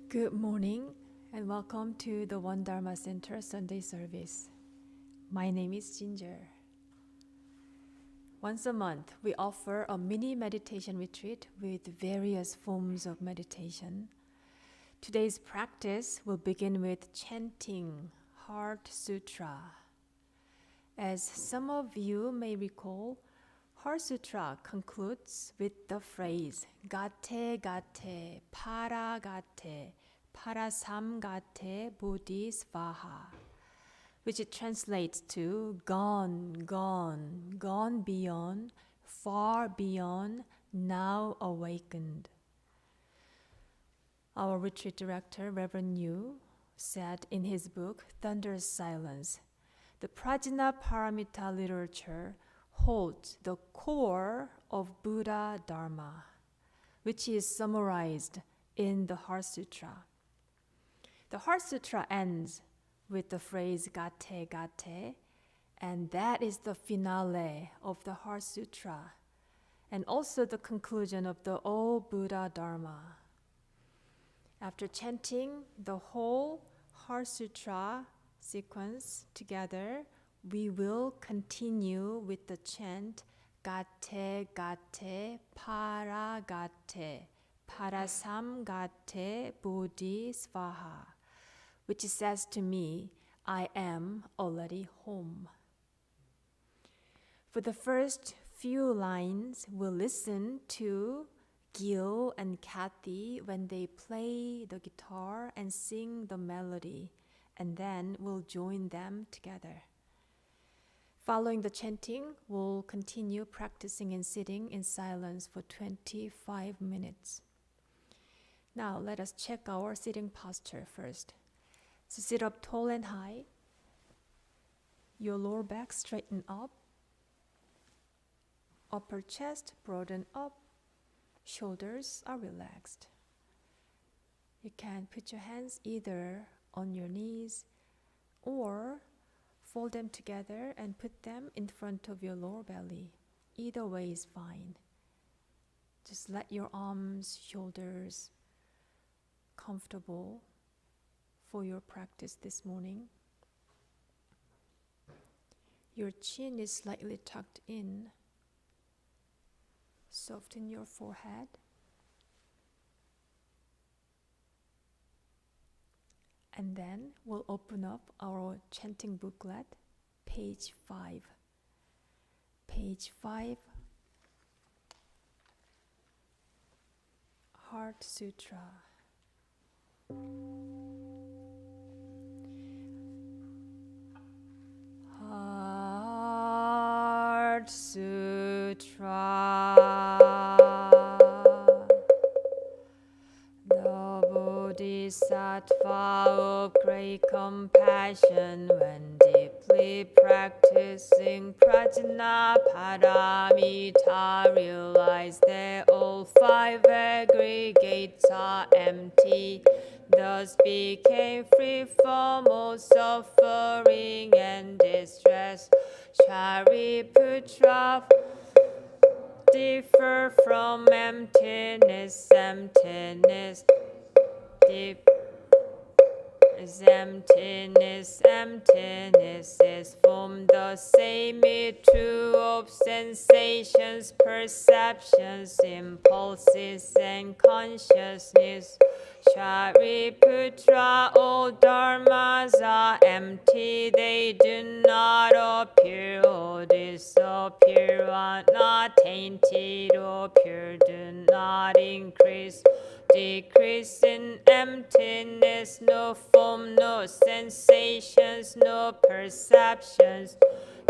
Good morning and welcome to the One Dharma Center Sunday service. My name is Ginger. Once a month, we offer a mini meditation retreat with various forms of meditation. Today's practice will begin with chanting Heart Sutra. As some of you may recall, Heart Sutra concludes with the phrase Gate Gate Para Gate Parasamgate Bodhisvaha, which it translates to gone, gone, gone beyond, far beyond, now awakened. Our retreat director, Reverend Yu, said in his book, Thunderous Silence, the Prajna Paramita literature holds the core of Buddha Dharma, which is summarized in the Heart Sutra. The Heart Sutra ends with the phrase Gate Gate, and that is the finale of the Heart Sutra, and also the conclusion of the All Buddha Dharma. After chanting the whole Heart Sutra sequence together, we will continue with the chant Gate Gate Para Gate Parasamgate Bodhisvaha, which says to me, I am already home. For the first few lines, we'll listen to Gil and Kathy when they play the guitar and sing the melody, and then we'll join them together. Following the chanting, we'll continue practicing and sitting in silence for 25 minutes. Now, let us check our sitting posture first. So sit up tall and high. Your lower back straighten up. Upper chest broaden up. Shoulders are relaxed. You can put your hands either on your knees or fold them together and put them in front of your lower belly. Either way is fine. Just let your arms, shoulders comfortable for your practice this morning. Your chin is slightly tucked in. Soften your forehead. And then we'll open up our chanting booklet, page 5. Page 5, Heart Sutra. Heart Sutra. The Bodhisattva of great compassion, when deeply practicing Prajna Paramita, realized that all five aggregates are empty, thus became free from all suffering and distress. Shariputra, differ from emptiness, emptiness, emptiness is from the same true of sensations, perceptions, impulses, and consciousness. Shariputra, all dharmas are empty, they do not appear or disappear, are not tainted or pure, do not increase, decrease in emptiness, no form, no sensations, no perceptions,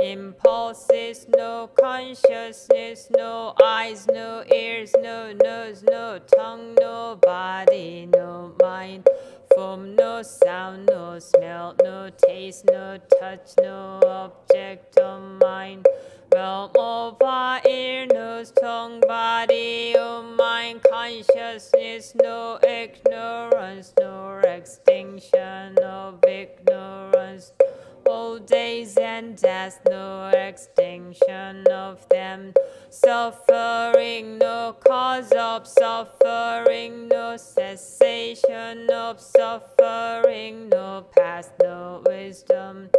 impulses, no consciousness, no eyes, no ears, no nose, no tongue, no body, no mind, form, no sound, no smell, no taste, no touch, no object of mind, realm of ear, nose, tongue, body, of mind, consciousness, no ignorance, no extinction of ignorance, all days and death, no extinction of them, suffering, no cause of suffering, no cessation of suffering, no past, no wisdom,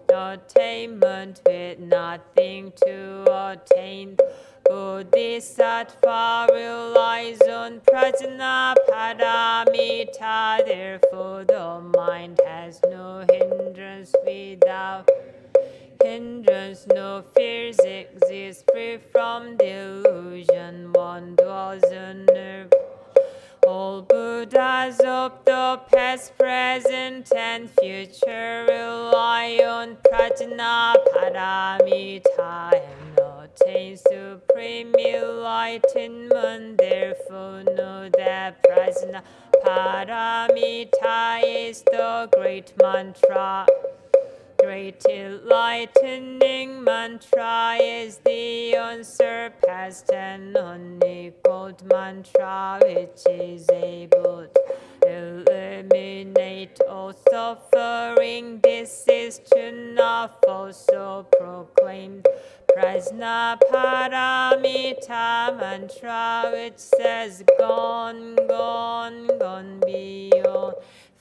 no attainment with nothing to attain. Bodhisattva relies on prajna paramita, therefore the mind has no hindrance. Without hindrance, no fears exist, free from delusion, one dwells in nirvana. All Buddhas of the past, present, and future rely on prajna paramita and attain supreme enlightenment. Therefore know that prajna paramita is the great mantra. Great enlightening mantra is the unsurpassed and unequaled mantra, which is able to eliminate all suffering. This is Chunaf also proclaimed. Prajna paramita mantra, which says gone, gone, gone beyond,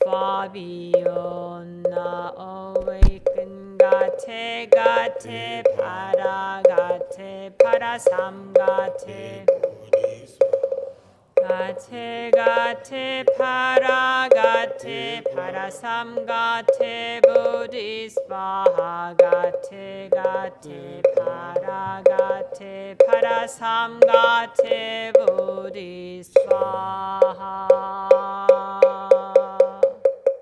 far beyond, now awaken. Gate, gate, para, samgate. Gate, gate, para, samgate, bodhisvaha. Gate, gate, para, samgate, bodhisvaha. Gate,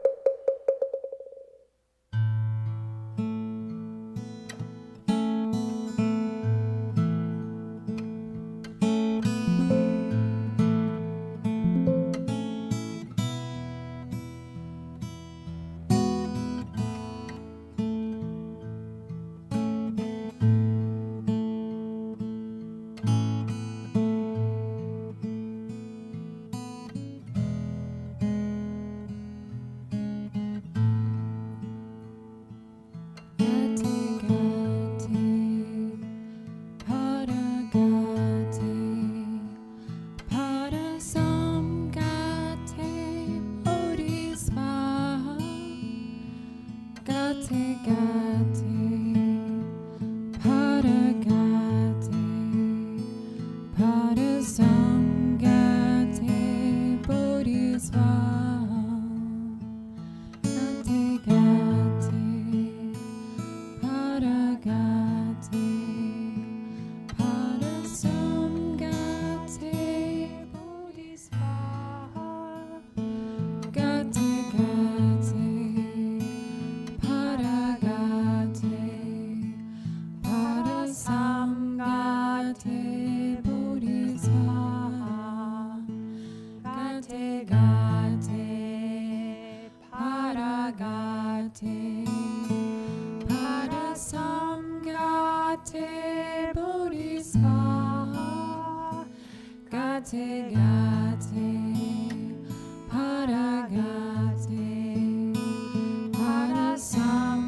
paragate,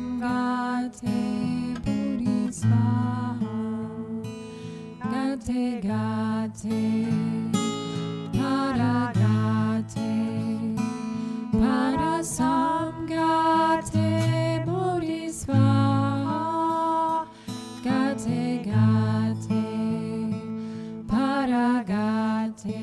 parasamgate, bodhisvaha. Gate, gate, paragate, parasamgate, bodhisvaha. Gate, gate, paragate,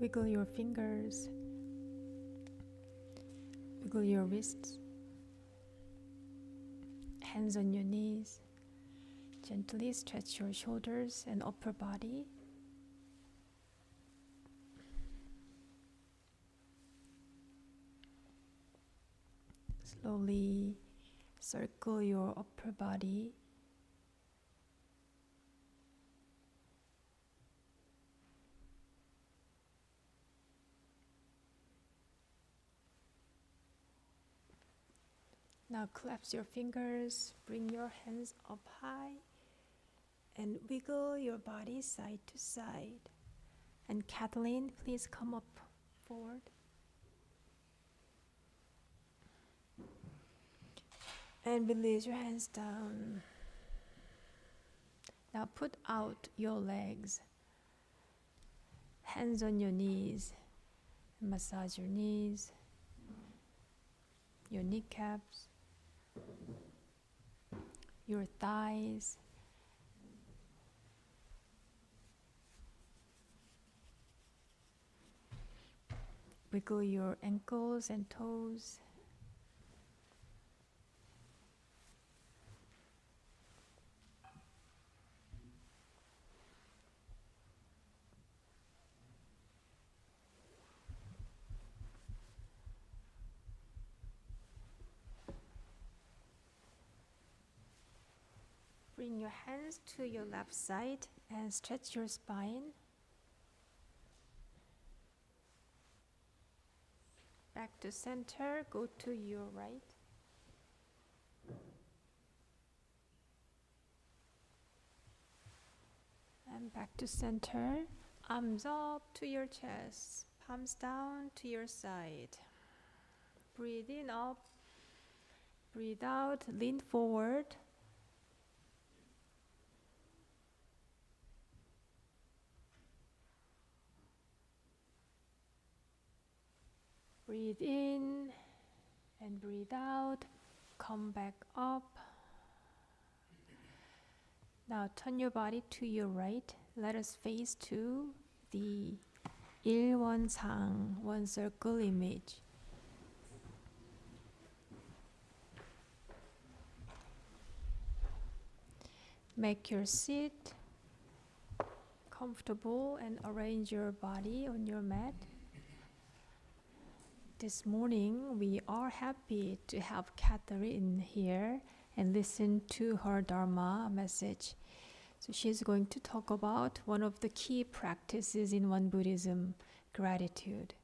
Wiggle your fingers, wiggle your wrists, hands on your knees. Gently stretch your shoulders and upper body. Slowly circle your upper body. Now collapse your fingers, bring your hands up high, and wiggle your body side to side. And Katherine, please come up forward. And release your hands down. Now put out your legs. Hands on your knees. Massage your knees, your kneecaps, your thighs. Wiggle your ankles and toes. Bring your hands to your left side and stretch your spine. Back to center, go to your right. And back to center. Arms up to your chest, palms down to your side. Breathe in up, breathe out, lean forward. Breathe in and breathe out. Come back up. Now turn your body to your right. Let us face to the 일원상, one circle image. Make your seat comfortable and arrange your body on your mat. This morning, we are happy to have Katherine here and listen to her Dharma message. So she's going to talk about one of the key practices in One Buddhism, gratitude.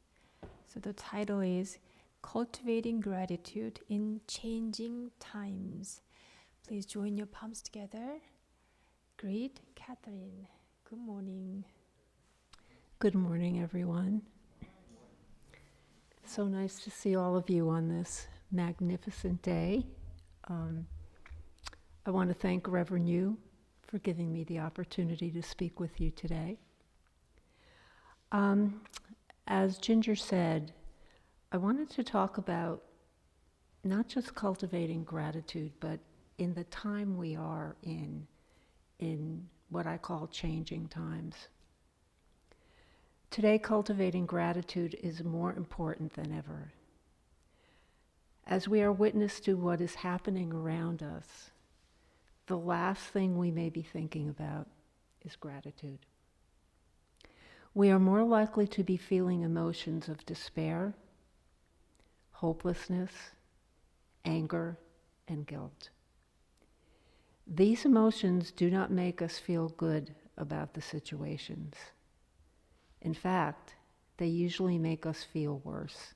So the title is Cultivating Gratitude in Changing Times. Please join your palms together. Greet Katherine. Good morning. Good morning, everyone. So nice to see all of you on this magnificent day. I want to thank Reverend Yu for giving me the opportunity to speak with you today. As Ginger said, I wanted to talk about not just cultivating gratitude, but in the time we are in what I call changing times. Today, cultivating gratitude is more important than ever. As we are witness to what is happening around us, the last thing we may be thinking about is gratitude. We are more likely to be feeling emotions of despair, hopelessness, anger, and guilt. These emotions do not make us feel good about the situations. In fact, they usually make us feel worse.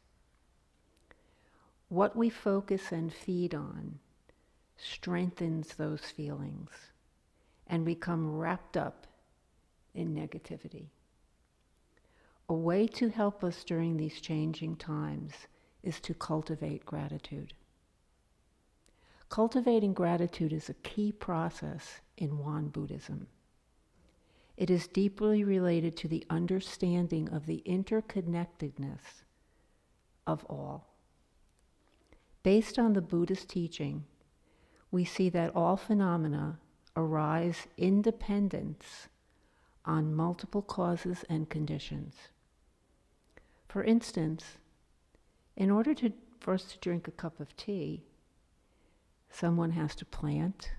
What we focus and feed on strengthens those feelings, and we become wrapped up in negativity. A way to help us during these changing times is to cultivate gratitude. Cultivating gratitude is a key process in Wan Buddhism. It is deeply related to the understanding of the interconnectedness of all. Based on the Buddhist teaching, we see that all phenomena arise in dependence on multiple causes and conditions. For instance, in order for us to drink a cup of tea, someone has to plant,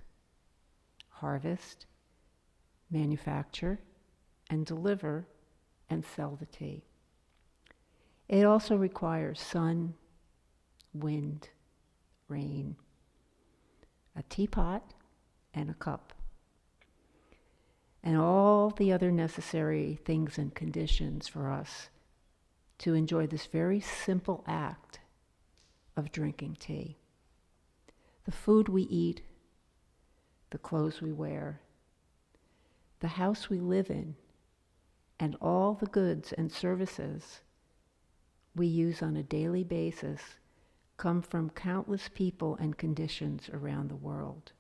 harvest, manufacture, and deliver and sell the tea. It also requires sun, wind, rain, a teapot, and a cup, and all the other necessary things and conditions for us to enjoy this very simple act of drinking tea. The food we eat, the clothes we wear, the house we live in, and all the goods and services we use on a daily basis come from countless people and conditions around the world.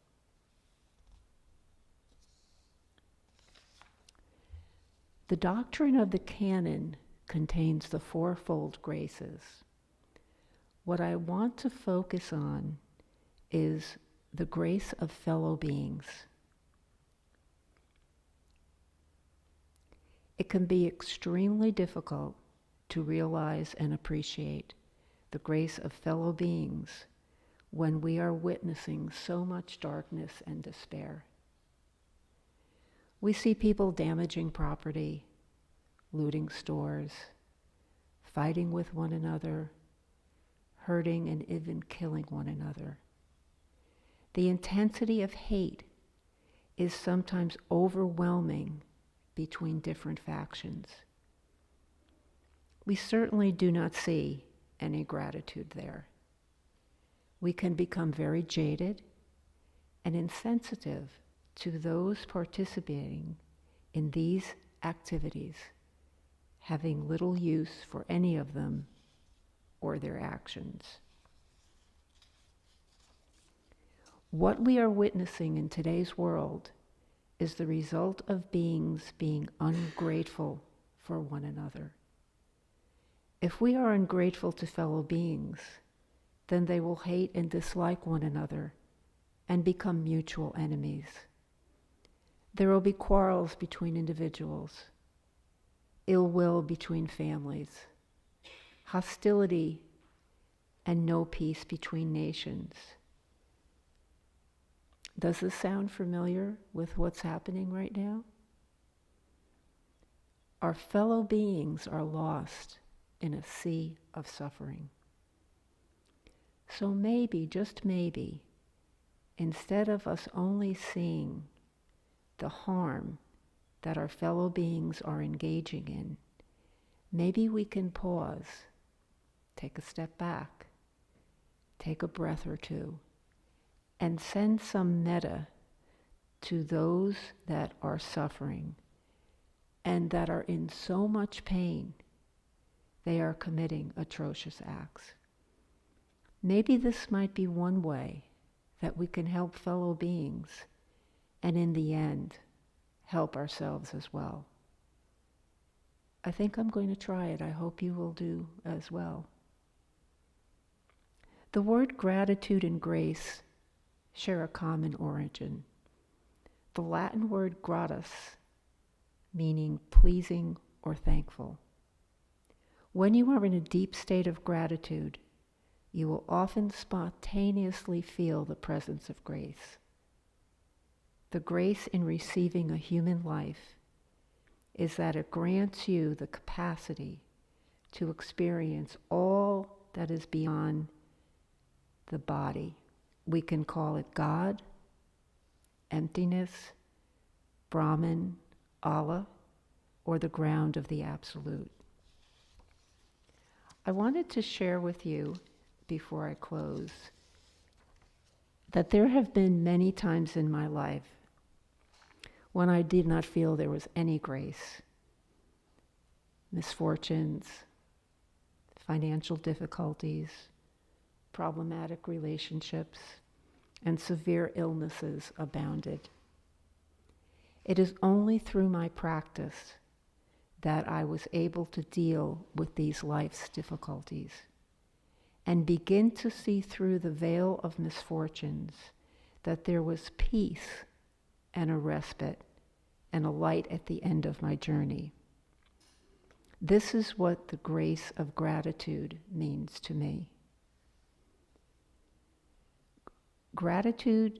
The doctrine of the canon contains the fourfold graces. What I want to focus on is the grace of fellow beings. It can be extremely difficult to realize and appreciate the grace of fellow beings when we are witnessing so much darkness and despair. We see people damaging property, looting stores, fighting with one another, hurting and even killing one another. The intensity of hate is sometimes overwhelming between different factions. We certainly do not see any gratitude there. We can become very jaded and insensitive to those participating in these activities, having little use for any of them or their actions. What we are witnessing in today's world is the result of beings being ungrateful for one another. If we are ungrateful to fellow beings, then they will hate and dislike one another and become mutual enemies. There will be quarrels between individuals, ill will between families, hostility and no peace between nations. Does this sound familiar with what's happening right now? Our fellow beings are lost in a sea of suffering. So maybe, just maybe, instead of us only seeing the harm that our fellow beings are engaging in, maybe we can pause, take a step back, take a breath or two, and send some metta to those that are suffering and that are in so much pain they are committing atrocious acts. Maybe this might be one way that we can help fellow beings and in the end help ourselves as well. I think I'm going to try it. I hope you will do as well. The word gratitude and grace share a common origin. The Latin word gratus, meaning pleasing or thankful. When you are in a deep state of gratitude, you will often spontaneously feel the presence of grace. The grace in receiving a human life is that it grants you the capacity to experience all that is beyond the body. We can call it God, emptiness, Brahman, Allah, or the ground of the Absolute. I wanted to share with you, before I close, that there have been many times in my life when I did not feel there was any grace. Misfortunes, financial difficulties, problematic relationships, and severe illnesses abounded. It is only through my practice that I was able to deal with these life's difficulties and begin to see through the veil of misfortunes that there was peace and a respite and a light at the end of my journey. This is what the grace of gratitude means to me. Gratitude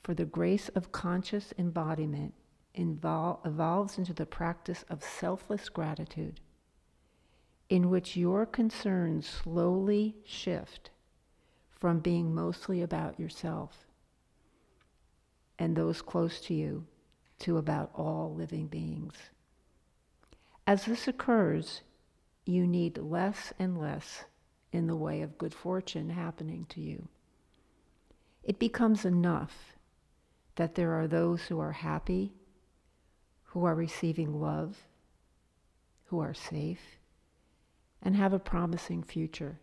for the grace of conscious embodiment evolves into the practice of selfless gratitude, in which your concerns slowly shift from being mostly about yourself and those close to you to about all living beings. As this occurs, you need less and less in the way of good fortune happening to you. It becomes enough that there are those who are happy, who are receiving love, who are safe, and have a promising future.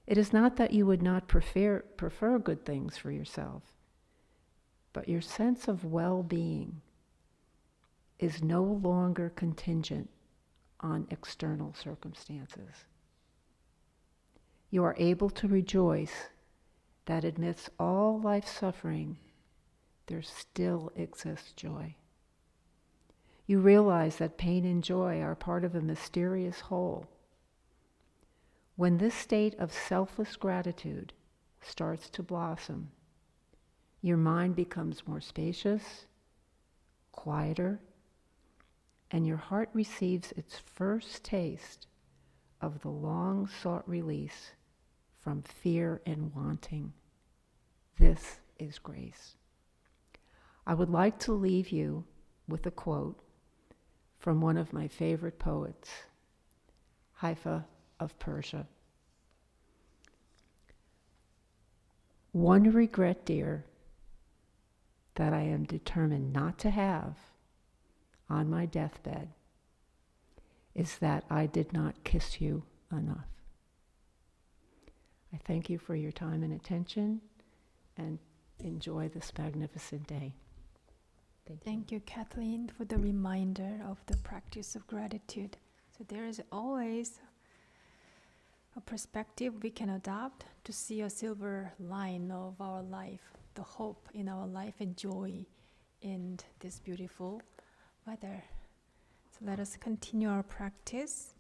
It is not that you would not prefer good things for yourself, but your sense of well-being is no longer contingent on external circumstances. You are able to rejoice that amidst all life's suffering, there still exists joy. You realize that pain and joy are part of a mysterious whole. When this state of selfless gratitude starts to blossom, your mind becomes more spacious, quieter, and your heart receives its first taste of the long-sought release from fear and wanting. This is grace. I would like to leave you with a quote from one of my favorite poets, Haifa of Persia. One regret, dear, that I am determined not to have on my deathbed is that I did not kiss you enough. I thank you for your time and attention, and enjoy this magnificent day. Thank you, Kathleen, for the reminder of the practice of gratitude. So there is always a perspective we can adopt to see a silver line of our life, the hope in our life and joy in this beautiful weather. So let us continue our practice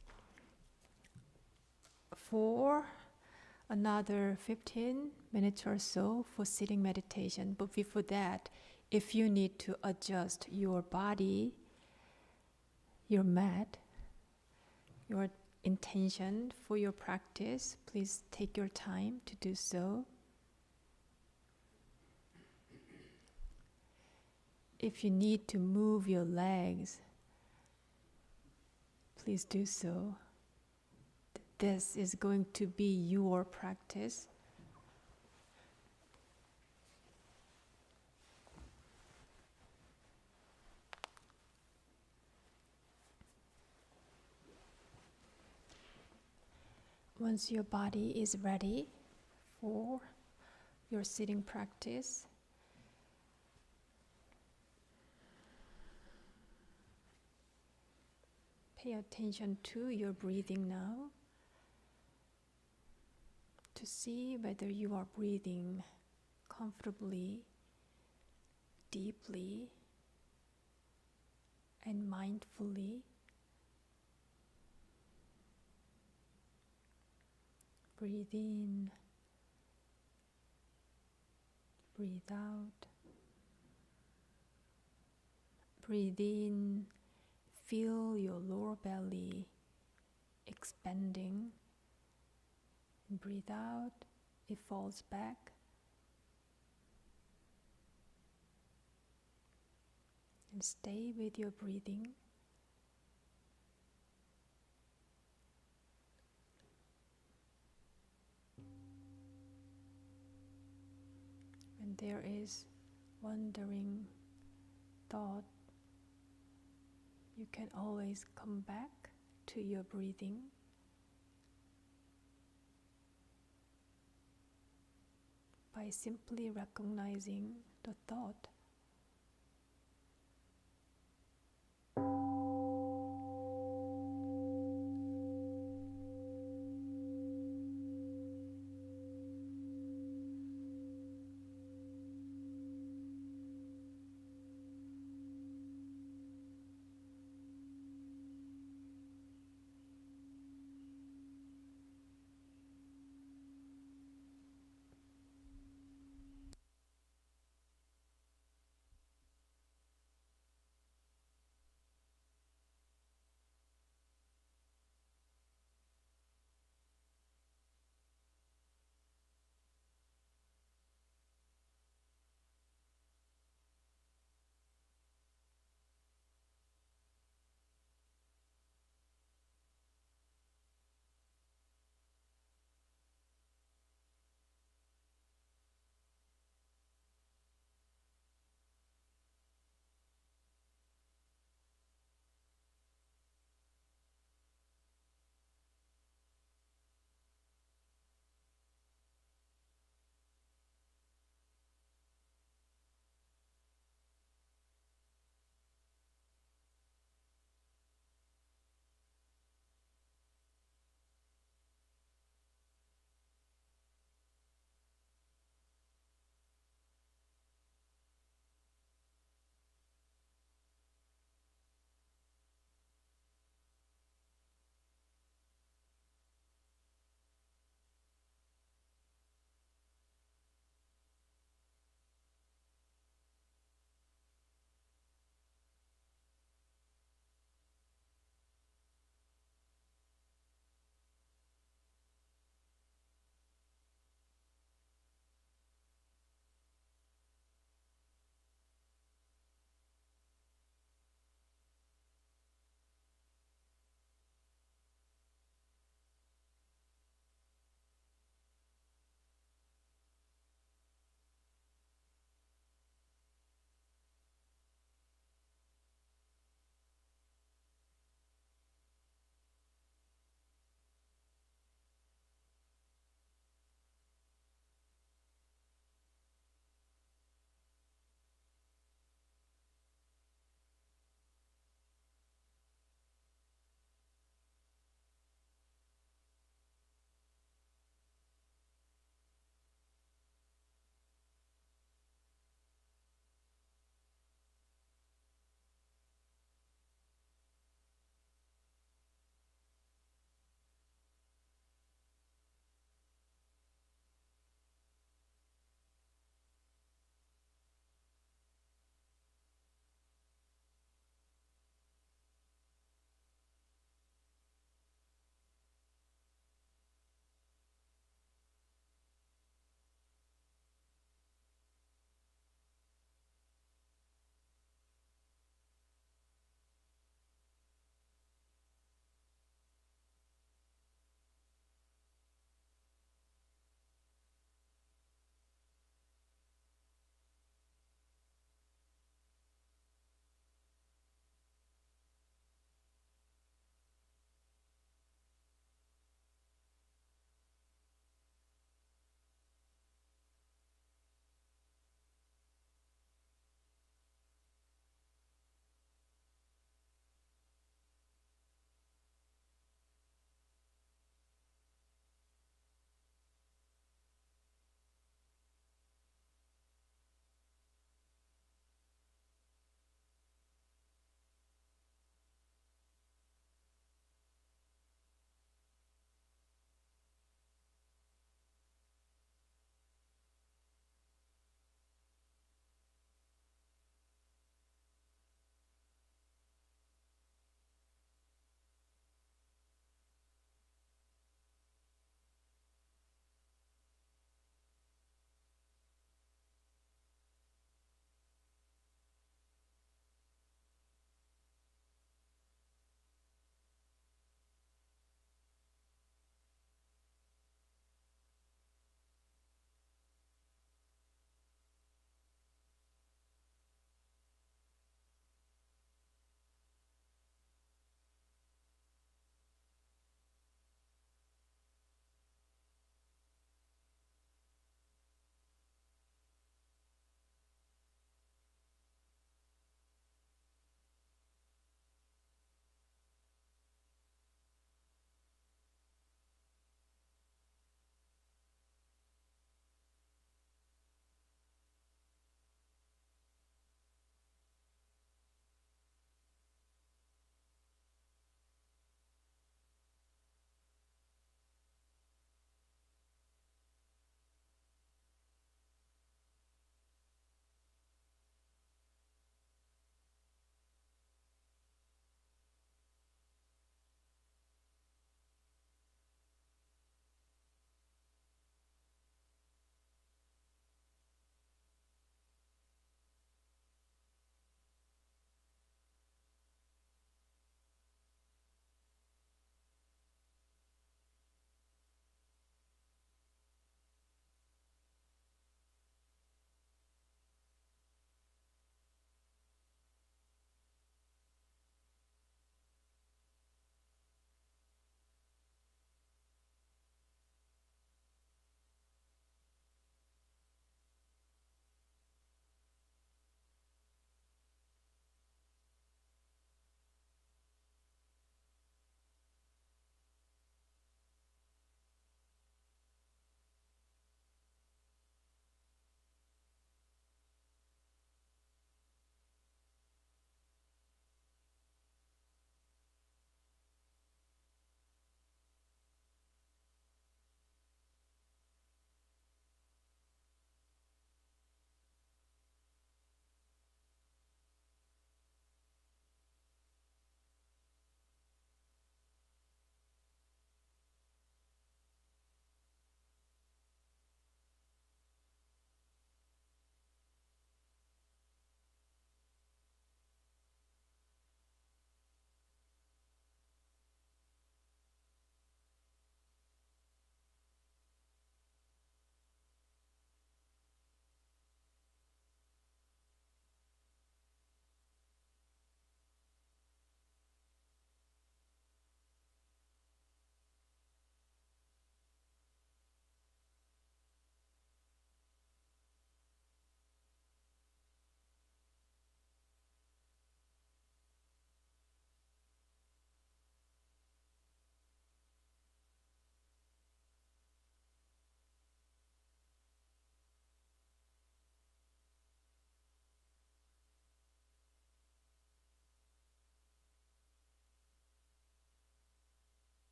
for another 15 minutes or so for sitting meditation. But before that, if you need to adjust your body, your mat, your intention for your practice, please take your time to do so. If you need to move your legs, please do so. This is going to be your practice. Once your body is ready for your sitting practice, pay attention to your breathing now, to see whether you are breathing comfortably, deeply, and mindfully. Breathe in, breathe out. Breathe in, feel your lower belly expanding. And breathe out, it falls back. And stay with your breathing. When there is wandering thought, you can always come back to your breathing. By simply recognizing the thought.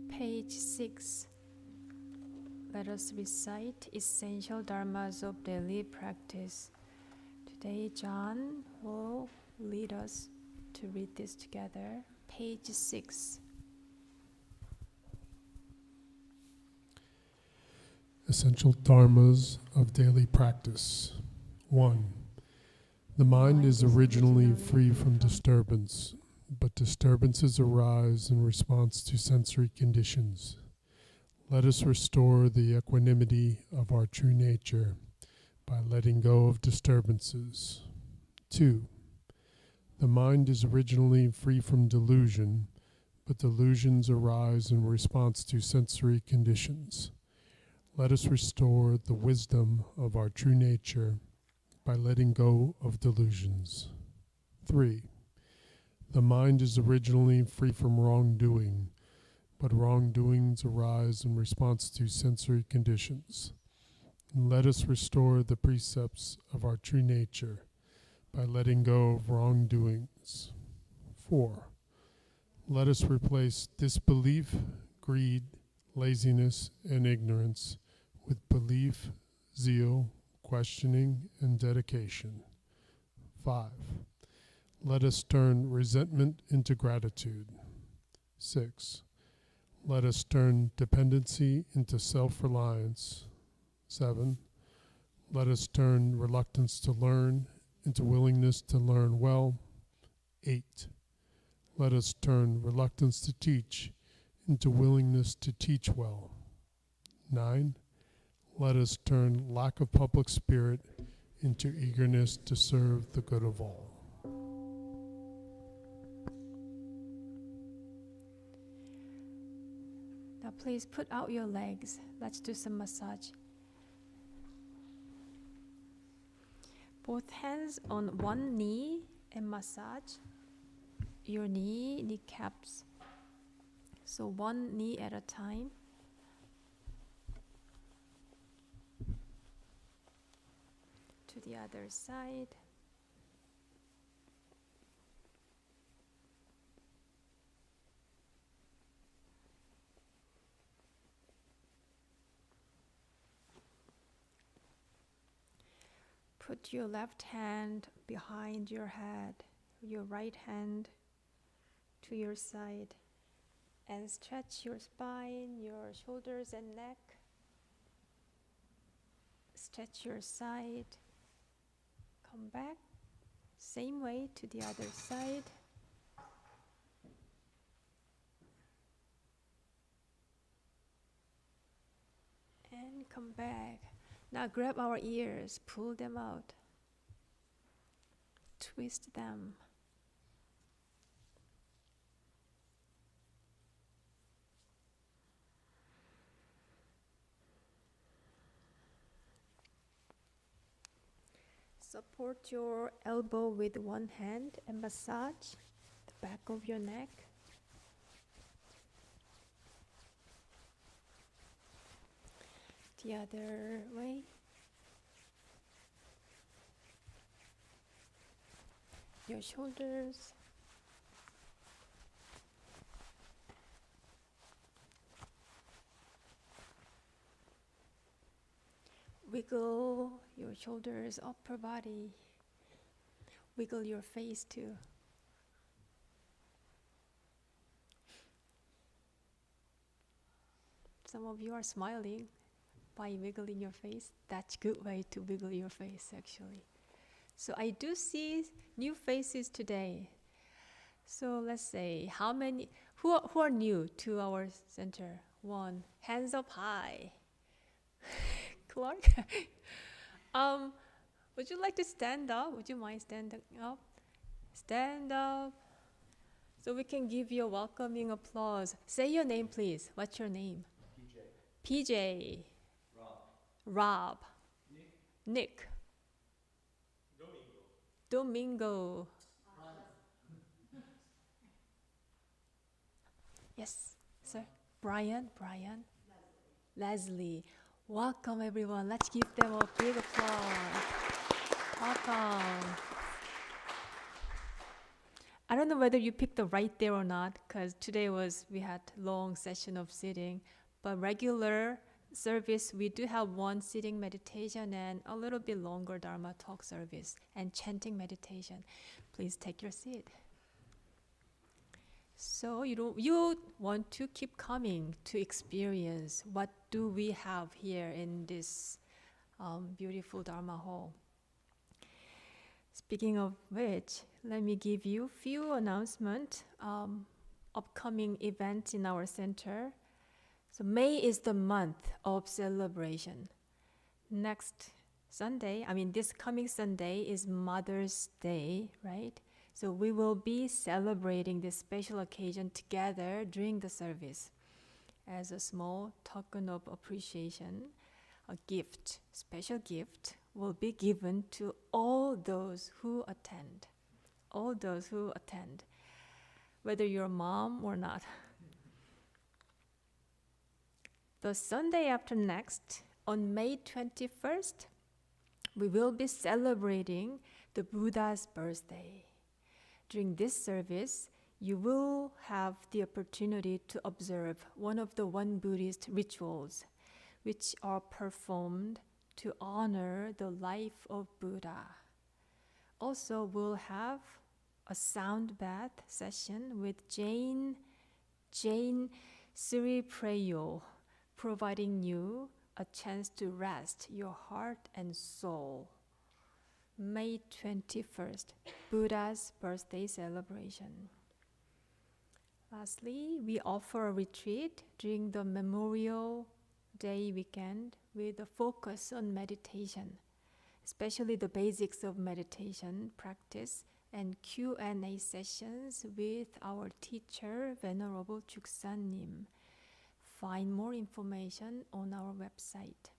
Page 6. Let us recite essential dharmas of daily practice. Today, John will lead us to read this together. Page 6. Essential dharmas of daily practice. 1. The mind is originally free from disturbance, but disturbances arise in response to sensory conditions. Let us restore the equanimity of our true nature by letting go of disturbances. 2. The mind is originally free from delusion, but delusions arise in response to sensory conditions. Let us restore the wisdom of our true nature by letting go of delusions. 3. The mind is originally free from wrongdoing, but wrongdoings arise in response to sensory conditions. And let us restore the precepts of our true nature by letting go of wrongdoings. 4. Let us replace disbelief, greed, laziness, and ignorance with belief, zeal, questioning, and dedication. 5. Let us turn resentment into gratitude. 6. Let us turn dependency into self-reliance. 7. Let us turn reluctance to learn into willingness to learn well. 8. Let us turn reluctance to teach into willingness to teach well. 9. Let us turn lack of public spirit into eagerness to serve the good of all. Now please put out your legs. Let's do some massage. Both hands on one knee and massage your kneecaps. So one knee at a time. To the other side. Put your left hand behind your head, your right hand to your side, and stretch your spine, your shoulders and neck. Stretch your side. Come back. Same way to the other side. And come back. Now grab our ears, pull them out. Twist them. Support your elbow with one hand and massage the back of your neck. The other way. Your shoulders. Wiggle your shoulders, upper body. Wiggle your face too. Some of you are smiling by wiggling your face. That's a good way to wiggle your face, actually. So I do see new faces today. So let's say, how many, who are new to our center? One, hands up high. Clark? Would you like to stand up? Would you mind standing up? Stand up. So we can give you a welcoming applause. Say your name, please. What's your name? PJ. PJ. Rob. Nick. Domingo. Yes, sir. Brian. Leslie. Welcome, everyone. Let's give them a big applause. Welcome. I don't know whether you picked the right there or not, because we had long session of sitting, but regular service, we do have one sitting meditation and a little bit longer Dharma talk service and chanting meditation. Please take your seat. So you want to keep coming to experience what do we have here in this beautiful Dharma hall. Speaking of which, let me give you a few announcements, upcoming events in our center. So May is the month of celebration. This coming Sunday is Mother's Day, right? So we will be celebrating this special occasion together during the service. As a small token of appreciation, a gift, special gift, will be given to all those who attend. All those who attend, whether you're a mom or not. The Sunday after next, on May 21st, we will be celebrating the Buddha's birthday. During this service, you will have the opportunity to observe one of the one Buddhist rituals, which are performed to honor the life of Buddha. Also, we'll have a sound bath session with Jane Sri Preyo, providing you a chance to rest your heart and soul. May 21st, Buddha's birthday celebration. Lastly, we offer a retreat during the Memorial Day weekend with a focus on meditation, especially the basics of meditation practice and Q&A sessions with our teacher, Venerable Juksan-nim. Find more information on our website.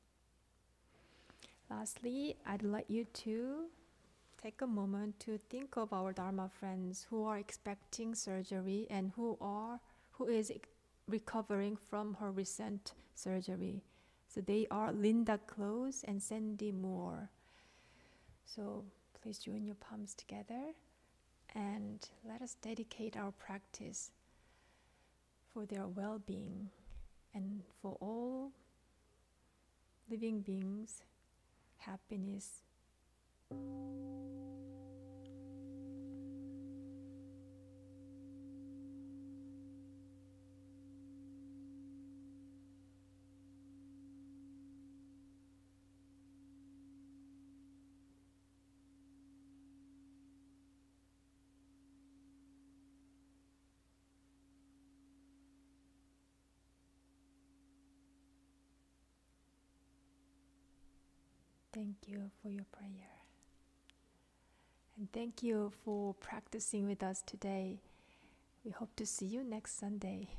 Lastly, I'd like you to take a moment to think of our Dharma friends who are expecting surgery and who is recovering from her recent surgery. So they are Linda Close and Sandy Moore. So please join your palms together and let us dedicate our practice for their well-being and for all living beings' happiness. Thank you for your prayer. And thank you for practicing with us today. We hope to see you next Sunday.